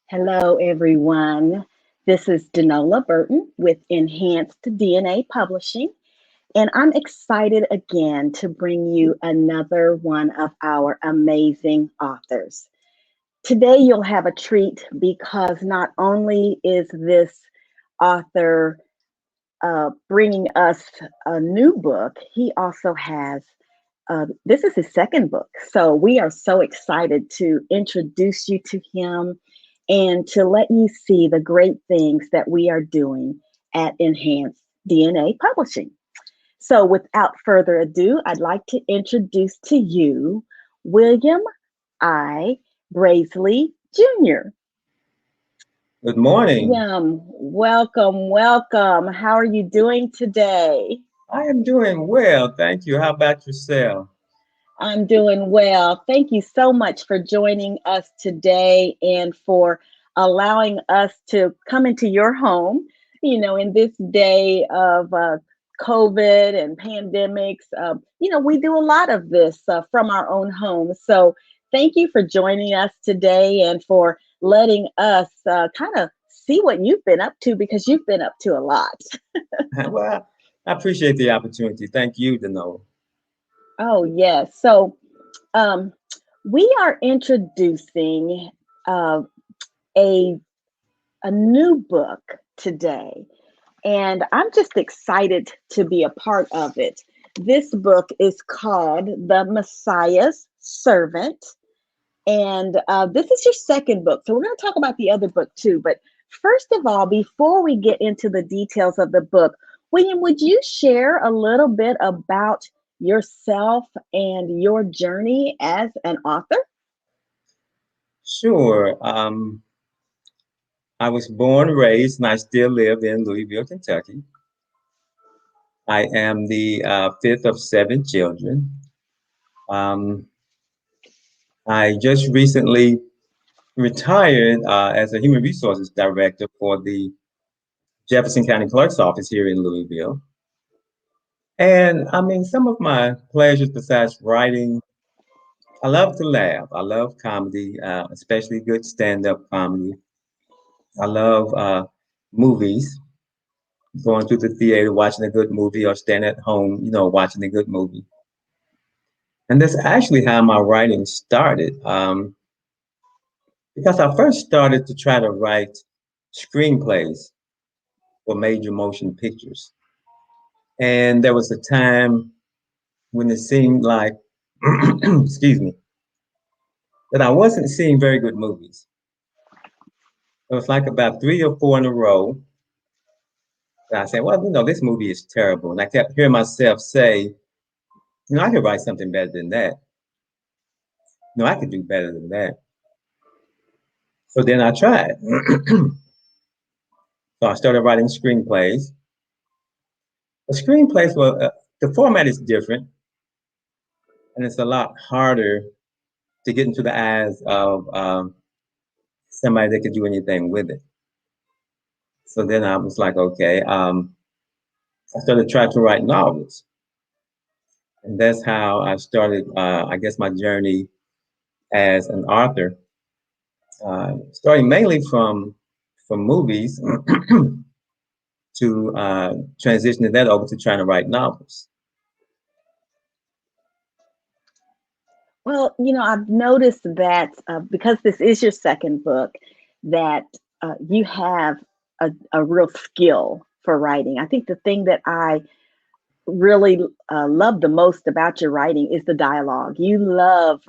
Hello, everyone. This is Denola Burton with Enhanced DNA Publishing, and I'm excited again to bring you another one of our amazing authors. Today, you'll have a treat because not only is this author bringing us a new book, he also has this is his second book. So we are so excited to introduce you to him and to let you see the great things that we are doing at Enhanced DNA Publishing. So without further ado, I'd like to introduce to you William I. Brazley Jr. Good morning. William, welcome, welcome. How are you doing today? I am doing well, thank you. How about yourself? I'm doing well. Thank you so much for joining us today and for allowing us to come into your home. In this day of COVID and pandemics, we do a lot of this from our own homes. So thank you for joining us today and for letting us kind of see what you've been up to because you've been up to a lot. Well, I appreciate the opportunity. Thank you, Denola. Oh, yes. So, Um, we are introducing uh, a a new book today, and I'm just excited to be a part of it. This book is called The Messiah's Servant, and this is your second book. So we're going to talk about the other book too. But first of all, before we get into the details of the book, William, would you share a little bit about yourself and your journey as an author? Sure. I was born, raised, and I still live in Louisville, Kentucky. I am the fifth of seven children. Um, I just recently retired as a human resources director for the Jefferson County Clerk's Office here in Louisville. And I mean, some of my pleasures besides writing, I love to laugh. I love comedy, especially good stand-up comedy. I love movies, going to the theater, watching a good movie, or staying at home, watching a good movie. And that's actually how my writing started. Because I first started to try to write screenplays for major motion pictures. And there was a time when it seemed like, excuse me, that I wasn't seeing very good movies. It was like about three or four in a row. And I said, well, this movie is terrible. And I kept hearing myself say, I could write something better than that. I could do better than that. So then I tried. So I started writing screenplays. The screenplays were, the format is different, and it's a lot harder to get into the eyes of somebody that could do anything with it. So then I was like, okay, I started trying to write novels. And that's how I started, I guess, my journey as an author, starting mainly from movies to transitioning that over to trying to write novels. Well, I've noticed that because this is your second book, that you have a real skill for writing. I think the thing that I really love the most about your writing is the dialogue. You love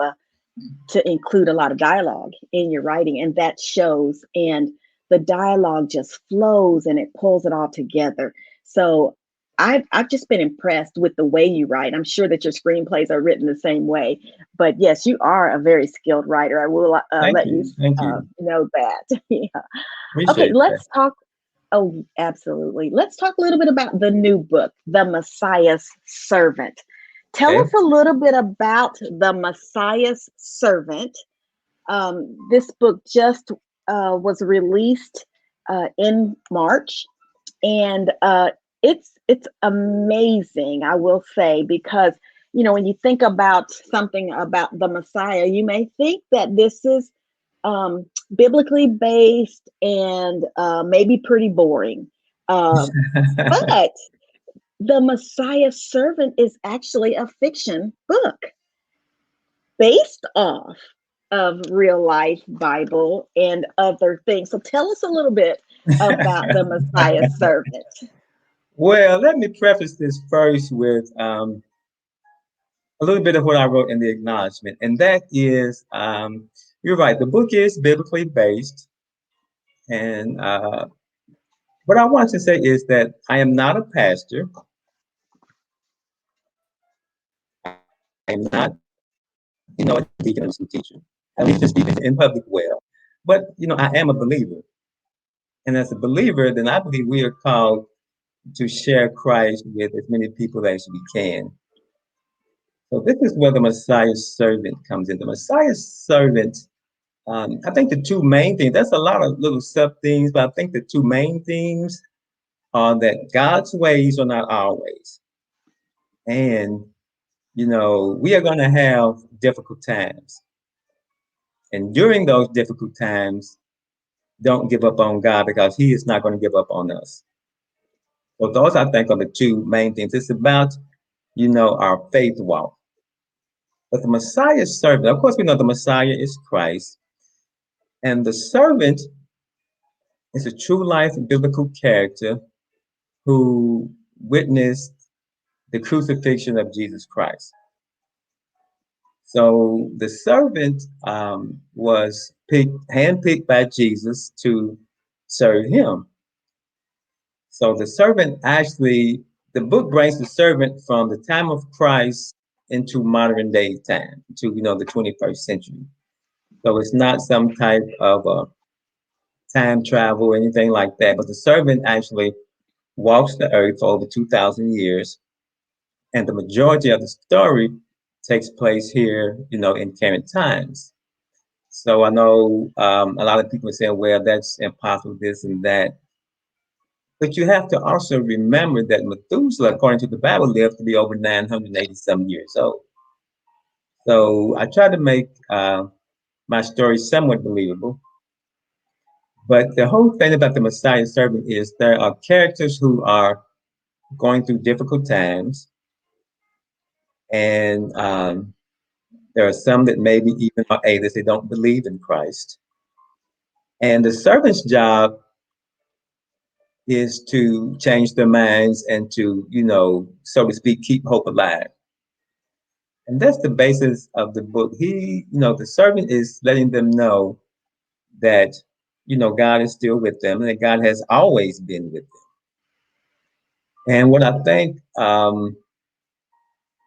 to include a lot of dialogue in your writing, and that shows. And the dialogue just flows and it pulls it all together. So I've just been impressed with the way you write. I'm sure that your screenplays are written the same way, but yes, you are a very skilled writer. I will Thank let you you. Thank you. know that. Yeah. Okay, Appreciate that. let's talk. Oh, absolutely. Let's talk a little bit about the new book, The Messiah's Servant. Tell Okay. us a little bit about The Messiah's Servant. This book just was released in March, and it's amazing, I will say, because when you think about something about the Messiah, you may think that this is biblically based and maybe pretty boring. But the Messiah Servant is actually a fiction book based off of real life Bible and other things. So tell us a little bit about the Messiah Servant. Well, let me preface this first with a little bit of what I wrote in the acknowledgement, and that is, you're right, the book is biblically based. And what I want to say is that I am not a pastor. I am not, a deacon or school teacher, at least just speaking in public well. But, I am a believer. And as a believer, then I believe we are called to share Christ with as many people as we can. So this is where the Messiah's servant comes in. The Messiah's servant, I think the two main things, that's a lot of little sub themes, but I think the two main themes are that God's ways are not our ways. And, we are going to have difficult times. And during those difficult times, don't give up on God because He is not going to give up on us. So those, I think, are the two main things. It's about, our faith walk. But the Messiah's servant, of course, we know the Messiah is Christ. And the servant is a true life biblical character who witnessed the crucifixion of Jesus Christ. So the servant was handpicked by Jesus to serve him. So the servant actually, the book brings the servant from the time of Christ into modern day time, to the 21st century. So it's not some type of time travel or anything like that, but the servant actually walks the earth for over 2,000 years, and the majority of the story takes place here, in current times. So I know a lot of people are saying, well, that's impossible, this and that. But you have to also remember that Methuselah, according to the Bible, lived to be over 980 some years old. So I try to make my story somewhat believable. But the whole thing about the Messiah servant is there are characters who are going through difficult times. And there are some that maybe even are atheists, they don't believe in Christ. And the servant's job is to change their minds and to, so to speak, keep hope alive. And that's the basis of the book. The servant is letting them know that, God is still with them and that God has always been with them. And what I think a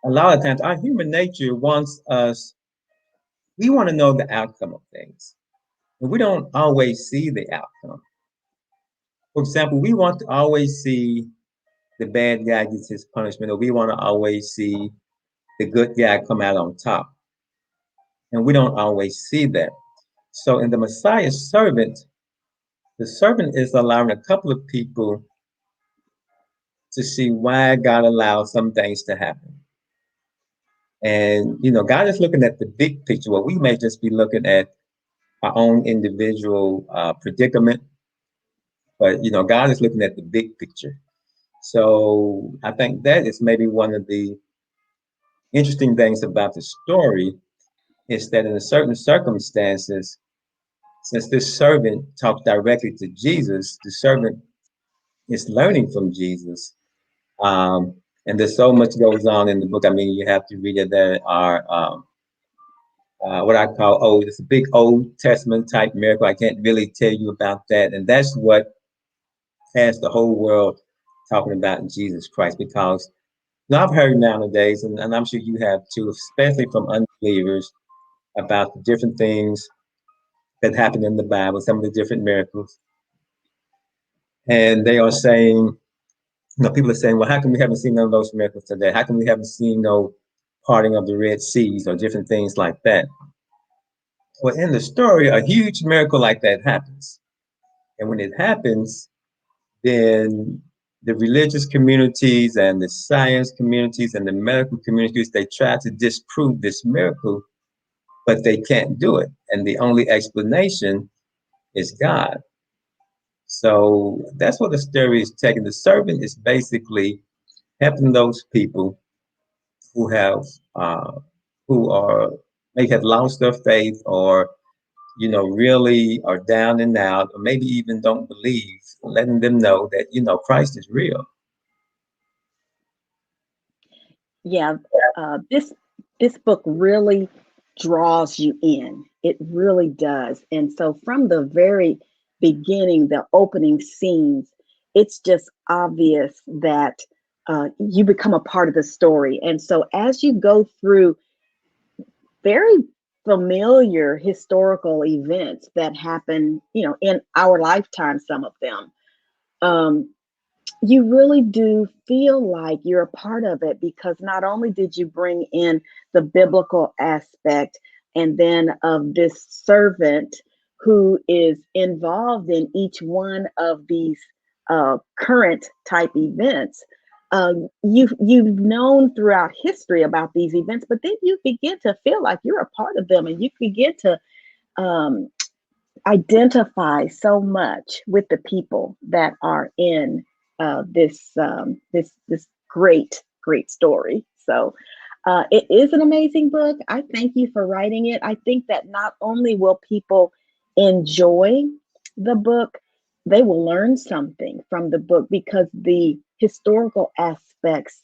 lot of times our human nature wants us, we want to know the outcome of things. And we don't always see the outcome. For example, we want to always see the bad guy gets his punishment, or we want to always see the good guy come out on top. And we don't always see that. So in the Messiah's servant, the servant is allowing a couple of people to see why God allows some things to happen. And, God is looking at the big picture. Well, we may just be looking at our own individual predicament, but, God is looking at the big picture. So I think that is maybe one of the interesting things about the story is that in a certain circumstances, since this servant talks directly to Jesus, the servant is learning from Jesus. And there's so much goes on in the book. I mean, you have to read it. There are what I call it's a big Old Testament type miracle. I can't really tell you about that. And that's what has the whole world talking about Jesus Christ, because I've heard nowadays, and I'm sure you have too, especially from unbelievers, about the different things that happen in the Bible, some of the different miracles. And they are saying, people are saying, well, how come we haven't seen none of those miracles today? How come we haven't seen no parting of the Red Seas or different things like that? Well, in the story, a huge miracle like that happens. And when it happens, then the religious communities and the science communities and the medical communities, they try to disprove this miracle but they can't do it. And the only explanation is God. So that's what the story is taking. The servant is basically helping those people who have uh, who are may have lost their faith, or really are down and out, or maybe even don't believe, letting them know that Christ is real. Yeah, this book really draws you in. It really does. And so from the very beginning, the opening scenes, it's just obvious that you become a part of the story. And so as you go through very familiar historical events that happen, in our lifetime, some of them. Um, you really do feel like you're a part of it, because not only did you bring in the biblical aspect and then of this servant who is involved in each one of these current type events. You've known throughout history about these events, but then you begin to feel like you're a part of them, and you begin to um, identify so much with the people that are in this great story. So it is an amazing book. I thank you for writing it. I think that not only will people enjoy the book, they will learn something from the book, because the historical aspects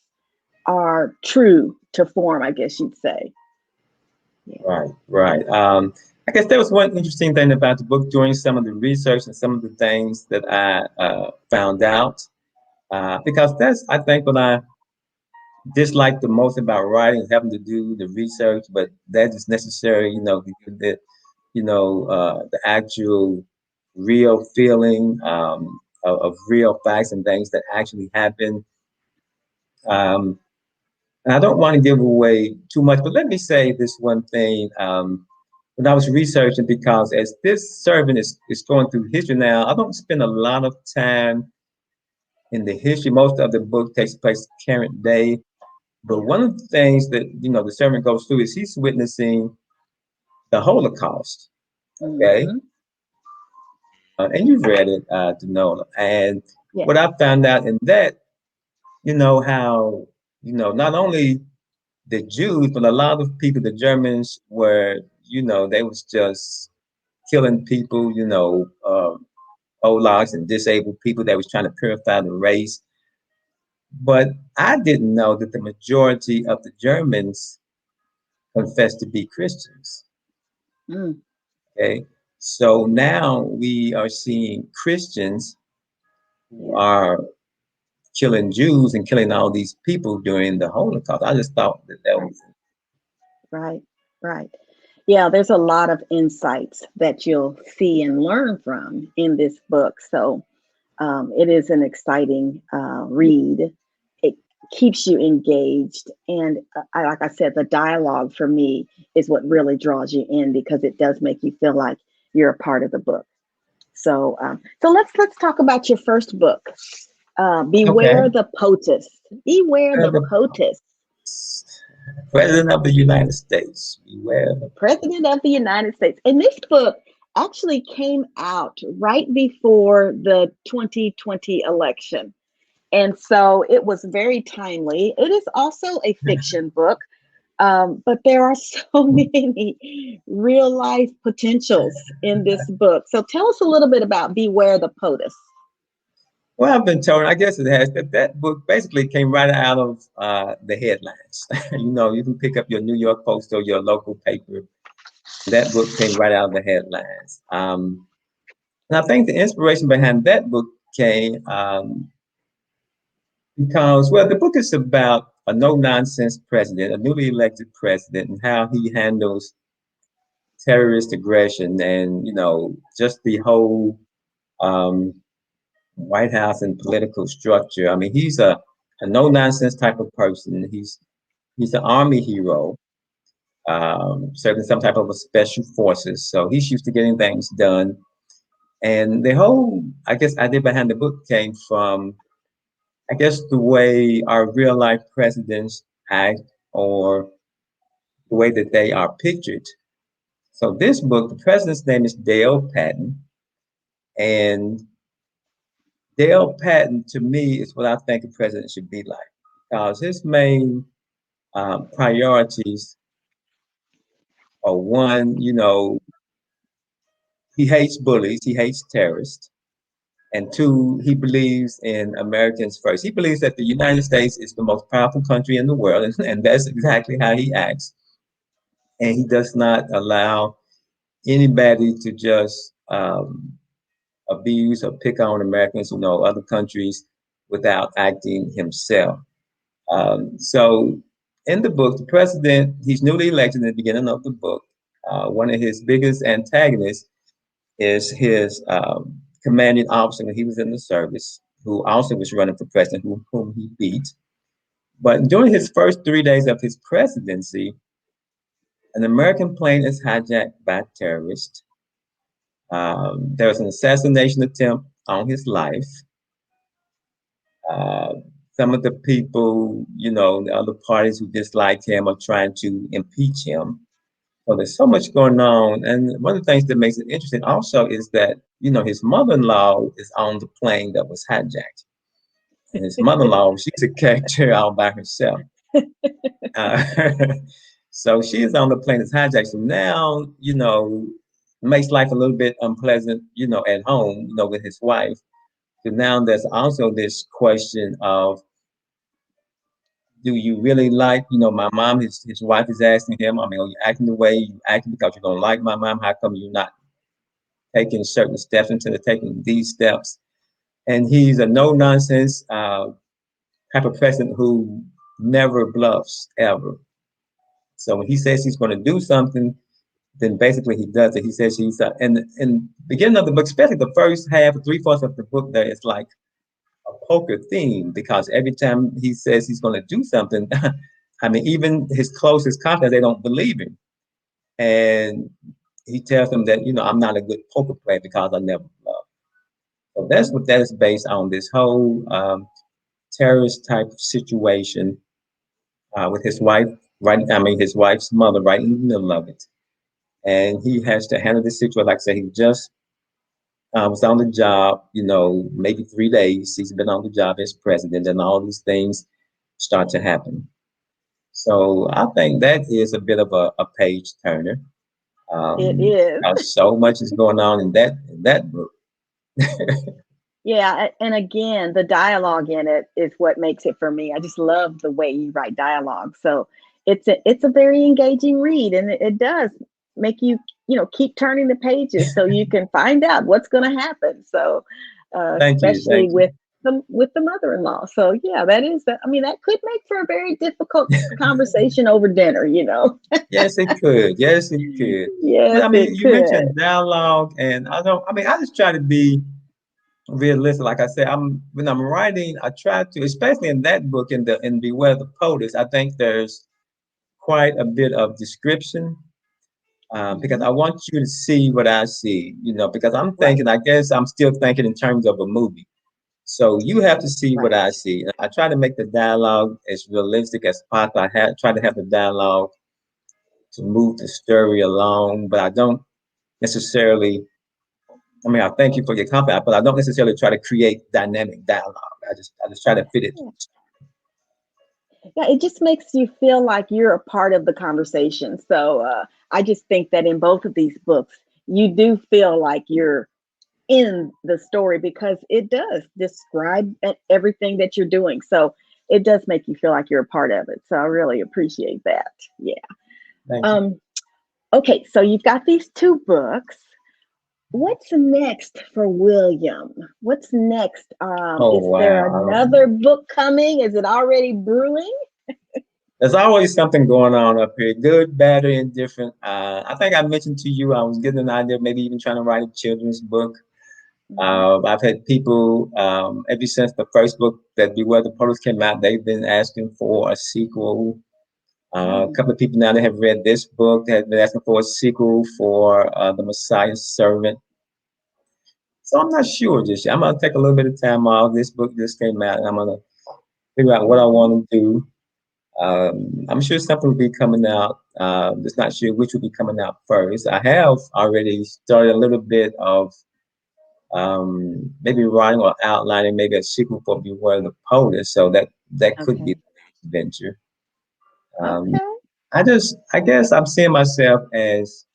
are true to form, I guess you'd say. Yeah. Right, right. I guess that was one interesting thing about the book, doing some of the research and some of the things that I found out. Because that's, I think, what I dislike the most about writing, having to do the research, but that is necessary, to give the actual real feeling of real facts and things that actually happen. Um, and I don't want to give away too much, but let me say this one thing. When I was researching, because as this servant is going through history now, I don't spend a lot of time in the history. Most of the book takes place current day. But Yeah. one of the things that the servant goes through is he's witnessing the Holocaust. Okay, Hmm. and you've read it, Denola. And Yeah. what I found out in that, how not only the Jews, but a lot of people, the Germans were, they was just killing people, Polacks and disabled people that was trying to purify the race. But I didn't know that the majority of the Germans confessed to be Christians. Mm, Okay. So now we are seeing Christians who yeah. are killing Jews and killing all these people during the Holocaust. I just thought that that Right. was Right. Right. Yeah, there's a lot of insights that you'll see and learn from in this book. So it is an exciting read. It keeps you engaged. And like I said, the dialogue for me is what really draws you in, because it does make you feel like you're a part of the book. So let's talk about your first book, okay. Beware the POTUS. Beware the The POTUS. President of the United States. Beware. President of the United States. And this book actually came out right before the 2020 election. And so it was very timely. It is also a fiction book, but there are so many real life potentials in this book. So tell us a little bit about Beware the POTUS. Well, I've been told, I guess it has, that book basically came right out of the headlines. You can pick up your New York Post or your local paper. That book came right out of the headlines. And I think the inspiration behind that book came because, well, the book is about a no nonsense president, a newly elected president, and how he handles terrorist aggression and, just the whole um, White House and political structure. I mean, he's a no nonsense type of person. He's an army hero, serving some type of a special forces. So he's used to getting things done. And the whole, I guess, idea behind the book came from, I guess, the way our real life presidents act, or the way that they are pictured. So this book, the president's name is Dale Patton, and Dale Patton to me is what I think a president should be like, because his main priorities are one, he hates bullies, he hates terrorists. And two, he believes in Americans first. He believes that the United States is the most powerful country in the world, and that's exactly how he acts. And he does not allow anybody to just abuse or pick on Americans, other countries without acting himself. So in the book, the president, he's newly elected in the beginning of the book. One of his biggest antagonists is his commanding officer when he was in the service, who also was running for president, whom he beat. But during his first 3 days of his presidency, an American plane is hijacked by terrorists. There was an assassination attempt on his life. Uh, some of the people, the other parties who dislike him are trying to impeach him. So there's so much going on. And one of the things that makes it interesting also is that, his mother-in-law is on the plane that was hijacked. And his mother-in-law, she's a character all by herself. Uh, so she is on the plane that's hijacked. So now, makes life a little bit unpleasant, at home, with his wife. So now there's also this question of, do you really like, my mom, his wife is asking him, I mean, are you acting the way you acting because you don't like my mom? How come you're not taking certain steps instead of taking these steps? And he's a no nonsense type of president who never bluffs ever. So when he says he's going to do something, then basically he does it. He says and in the beginning of the book, especially the first half, 3/4 of the book, there is like a poker theme because every time he says he's going to do something, I mean, even his closest confidants, they don't believe him. And he tells them that, I'm not a good poker player because I never bluff. So that's what that is based on, this whole terrorist type of situation with his wife, right? I mean, his wife's mother right in the middle of it. And he has to handle this situation. Like I said, he just was on the job, maybe 3 days. He's been on the job as president, and all these things start to happen. So I think that is a bit of a page turner. It is. So much is going on in that book. Yeah, and again, the dialogue in it is what makes it for me. I just love the way you write dialogue. So it's a very engaging read, and it does make you keep turning the pages so you can find out what's going to happen. So Thank you, especially thank you. with the mother-in-law. So yeah, that is that. I mean, that could make for a very difficult conversation over dinner. Yes, it could. Yes, it could. But Yes, I mean, it you could. mentioned dialogue, and I just try to be realistic. Like I said, when I'm writing, I try to, especially in that book, in Beware the POTUS, I think there's quite a bit of description because Hmm. I want you to see what I see, because I'm Right, thinking, I guess I'm still thinking in terms of a movie. So you have to see what I right. see. And I try to make the dialogue as realistic as possible. Try to have the dialogue to move the story along, but I don't necessarily. I mean, I thank you for your compliment, but I don't necessarily try to create dynamic dialogue. I just try to fit it. Yeah. Yeah, it just makes you feel like you're a part of the conversation. So I just think that in both of these books, you do feel like you're in the story because it does describe everything that you're doing. So it does make you feel like you're a part of it. So I really appreciate that. Yeah. Thank you. Um, okay, so you've got these two books. What's next for William? What's next? Oh Is there wow. another book coming? Is it already brewing? There's always something going on up here, good, bad, or indifferent. I think I mentioned to you I was getting an idea, maybe even trying to write a children's book. Mhm. I've had people ever since the first book that Beware the Portals came out, they've been asking for a sequel. A Mm. couple of people now that have read this book have been asking for a sequel for The Messiah's Servant. So I'm not sure just yet. I'm gonna take a little bit of time off. This book just came out, and I'm gonna figure out what I Mhm. want to do. I'm sure something will be coming out. Just not sure which will be coming out first. I have already started a little bit of maybe writing or outlining maybe a sequel for Beware the Police. So that could be Okay. the next venture. Um, Okay. I guess I'm seeing myself as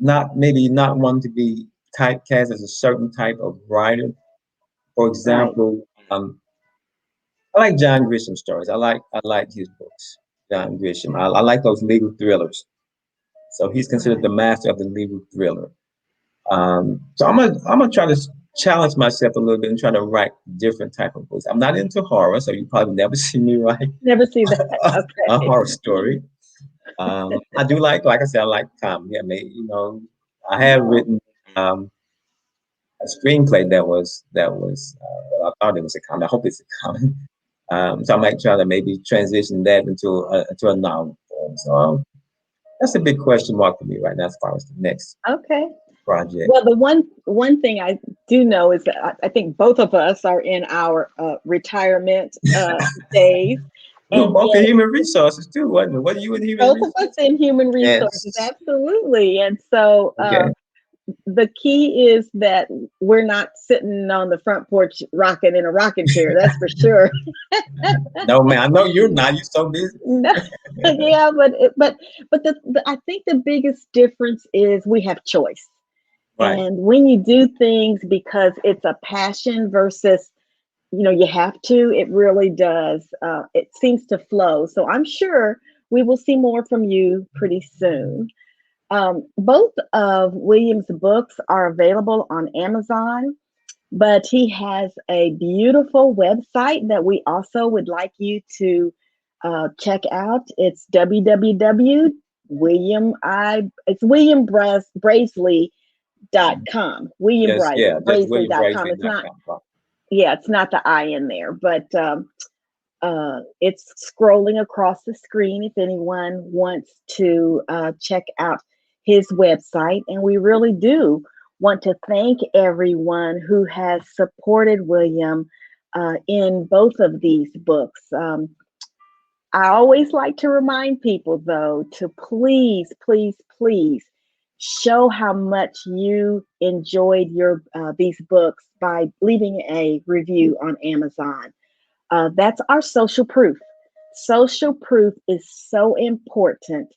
not wanting to be typecast as a certain type of writer. For Right. example, I like John Grisham stories. I like his books. John Grisham. I like those legal thrillers. So he's considered the Right. master of the legal thriller. So I'm gonna try to challenge myself a little bit and try to write different type of books. I'm not into horror, so you probably never see me write Never see that. a Okay. horror story. I do like I said, I like comedy. I mean, I have written a screenplay I thought it was a comedy. I hope it's a comedy. So I might try to maybe transition that into a novel form. So that's a big question mark for me right now as far as the next Okay. project. Well, the one thing I do know is that I think both of us are in our retirement days, We were and both in yet human resources too, wasn't it? What are you in human both of us resources? in human resources, Yes. absolutely. And so Okay. the key is that we're not sitting on the front porch rocking in a rocking chair. That's for sure. No, man, I know you're not. You're so busy. No, yeah, but I think the biggest difference is we have choice. Right. And when you do things because it's a passion versus you have to, it really does. It seems to flow. So I'm sure we will see more from you pretty soon. Both of William's books are available on Amazon, but he has a beautiful website that we also would like you to check out. It's www. It's williambrazley.com. William Yes, yeah, just Brazley.com. It's not, WilliamBrightfield.com. yeah, it's not the I in there, but it's scrolling across the screen if anyone wants to check out his website. And we really do want to thank everyone who has supported William in both of these books. I always like to remind people, though, to please, please, please show how much you enjoyed your these books by leaving a review on Amazon. That's our social proof. Social proof is so important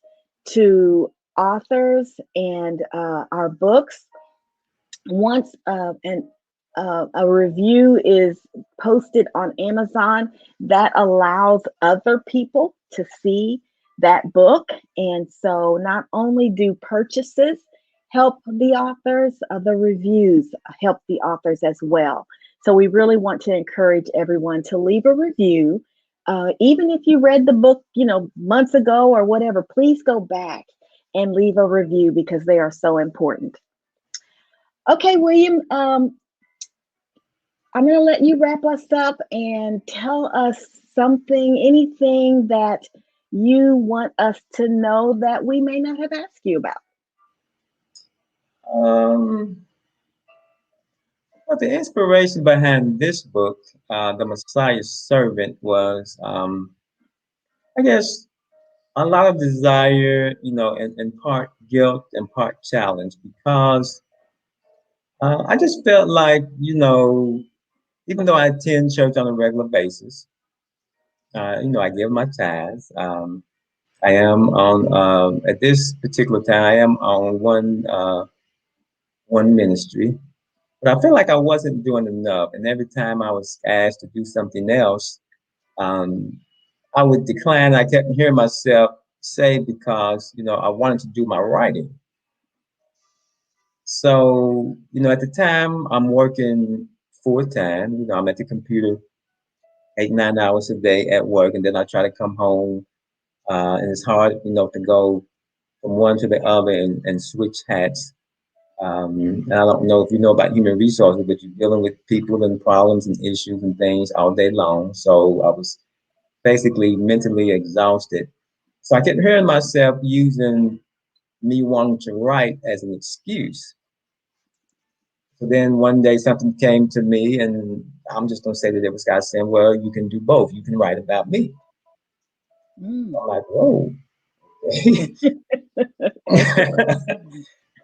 to authors and our books. Once a review is posted on Amazon, that allows other people to see that book. And so not only do purchases help the authors, the reviews help the authors as well. So we really want to encourage everyone to leave a review. Even if you read the book, months ago or whatever, please go back and leave a review because they are so important. Okay, William, I'm going to let you wrap us up and tell us something, anything that you want us to know that we may not have asked you about. Um, well, the inspiration behind this book, The Messiah's Servant, was, I guess, a lot of desire, and part guilt and part challenge because I just felt like, even though I attend church on a regular basis, I give my tithes. I am on at this particular time. I am on one ministry, but I feel like I wasn't doing enough. And every time I was asked to do something else, um, I would decline. I kept hearing myself say because I wanted to do my writing. So at the time I'm working full time. I'm at the computer 8 9 hours a day at work, and then I try to come home. And it's hard, to go from one to the other and switch hats. And I don't know if you know about human resources, but you're dealing with people and problems and issues and things all day long. So I was basically mentally exhausted. So I kept hearing myself using me wanting to write as an excuse. So then one day something came to me, and I'm just going to say that it was God saying, well, you can do both. You can write about me. Mm. I'm like, whoa. Excellent.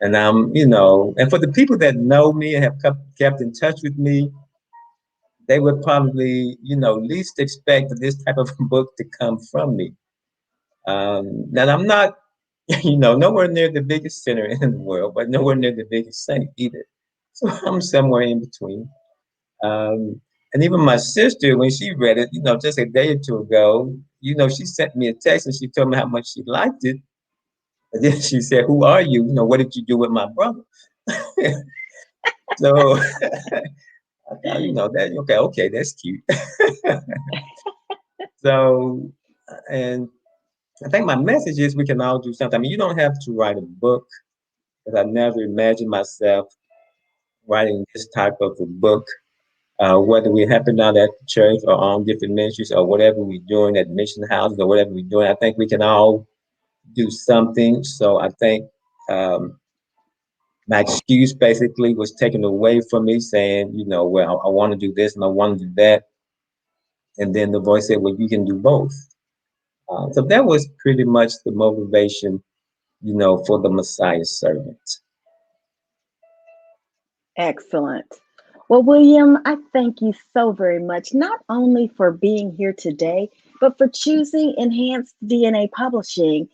And and for the people that know me and have kept in touch with me, they would probably, least expect this type of book to come from me. Now I'm not, nowhere near the biggest sinner in the world, but nowhere near the biggest saint either. So I'm somewhere in between. Um, and even my sister, when she read it, just a day or two ago, she sent me a text and she told me how much she liked it. And then she said, "Who are you? What did you do with my brother?" So I thought, that okay, that's cute. So, and I think my message is we can all do something. I mean, you don't have to write a book, because I never imagined myself writing this type of a book. Whether we happen out at the church or on different ministries or whatever we're doing at mission houses or whatever we're doing, I think we can all do something. So I think my excuse basically was taken away from me, saying, well, I want to do this and I want to do that. And then the voice said, well, you can do both. So that was pretty much the motivation, for the Messiah servant. Excellent. Well, William, I thank you so very much, not only for being here today, but for choosing Enhanced DNA Publishing.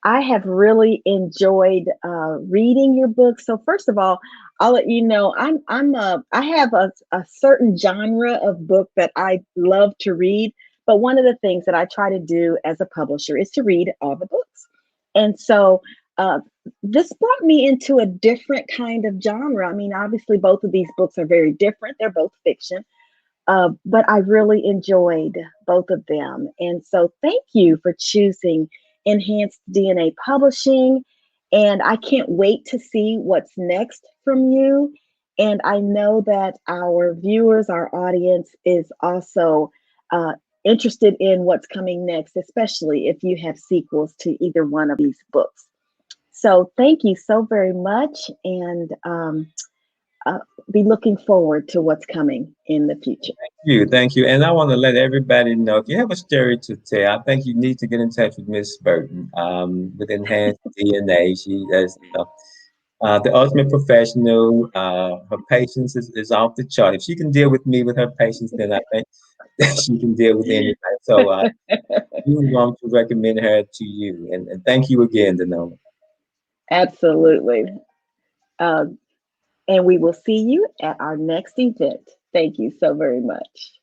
I have really enjoyed reading your book. So, first of all, I'll let you know I have a certain genre of book that I love to read. But one of the things that I try to do as a publisher is to read all the books. And so, uh, this brought me into a different kind of genre. I mean, obviously, both of these books are very different. They're both fiction, but I really enjoyed both of them. And so, thank you for choosing Enhanced DNA Publishing. And I can't wait to see what's next from you. And I know that our viewers, our audience is also uh, interested in what's coming next, especially if you have sequels to either one of these books. So thank you so very much, and uh, be looking forward to what's coming in the future. Thank you. And I want to let everybody know, if you have a story to tell, I think you need to get in touch with Miss Burton with Enhanced DNA. She is the ultimate professional. Her patience is off the chart. If she can deal with me with her patience, then I think she can deal with anybody. So I do want to recommend her to you. And thank you again, Denola. Absolutely. Uh, and we will see you at our next event. Thank you so very much.